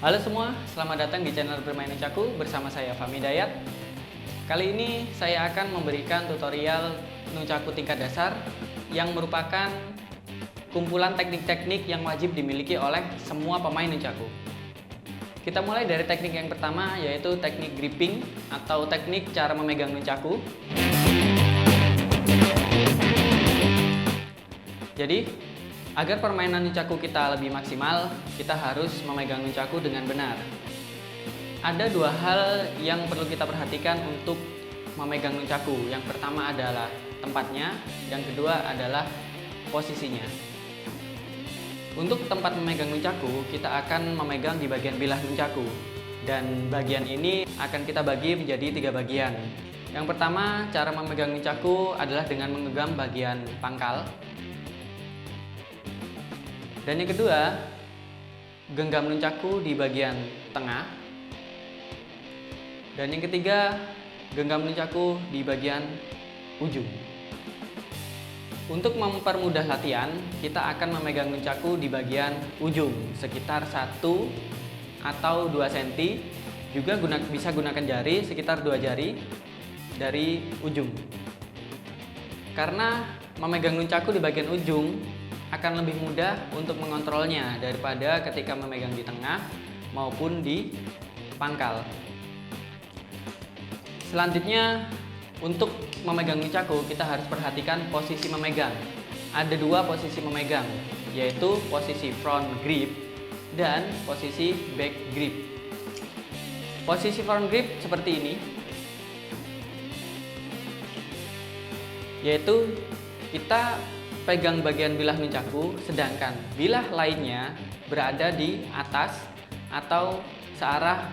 Halo semua, selamat datang di channel Bermain Nunchaku bersama saya Fahmi Dayat. Kali ini saya akan memberikan tutorial Nunchaku tingkat dasar yang merupakan kumpulan teknik-teknik yang wajib dimiliki oleh semua pemain Nunchaku. Kita mulai dari teknik yang pertama, yaitu teknik gripping atau teknik cara memegang Nunchaku. Jadi, agar permainan Nunchaku kita lebih maksimal, kita harus memegang Nunchaku dengan benar. Ada dua hal yang perlu kita perhatikan untuk memegang Nunchaku. Yang pertama adalah tempatnya, yang kedua adalah posisinya. Untuk tempat memegang Nunchaku, kita akan memegang di bagian bilah Nunchaku. Dan bagian ini akan kita bagi menjadi 3 bagian. Yang pertama, cara memegang Nunchaku adalah dengan menggenggam bagian pangkal. Dan yang kedua, genggam Nunchaku di bagian tengah. Dan yang ketiga, genggam Nunchaku di bagian ujung. Untuk mempermudah latihan, kita akan memegang Nunchaku di bagian ujung sekitar 1 atau 2 cm. Juga bisa gunakan jari sekitar 2 jari dari ujung. Karena memegang Nunchaku di bagian ujung akan lebih mudah untuk mengontrolnya daripada ketika memegang di tengah maupun di pangkal. Selanjutnya, untuk memegang Nunchaku kita harus perhatikan posisi memegang. Ada 2 posisi memegang, yaitu posisi front grip dan posisi back grip. Posisi front grip seperti ini, yaitu kita pegang bagian bilah Nunchaku, sedangkan bilah lainnya berada di atas atau searah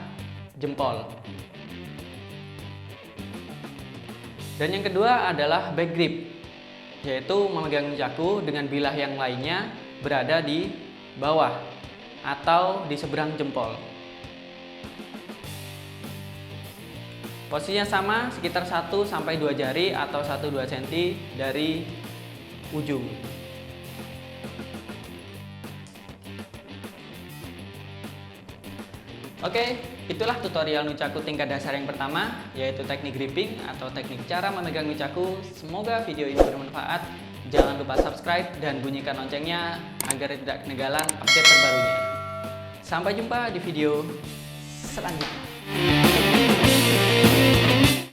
jempol. Dan yang kedua adalah back grip, yaitu memegang Nunchaku dengan bilah yang lainnya berada di bawah atau di seberang jempol. Posisinya sama, sekitar 1-2 jari atau 1-2 cm dari ujung. Oke, itulah tutorial Nunchaku tingkat dasar yang pertama, yaitu teknik gripping atau teknik cara memegang Nunchaku. Semoga video ini bermanfaat. Jangan lupa subscribe dan bunyikan loncengnya agar tidak ketinggalan update terbarunya. Sampai jumpa di video selanjutnya.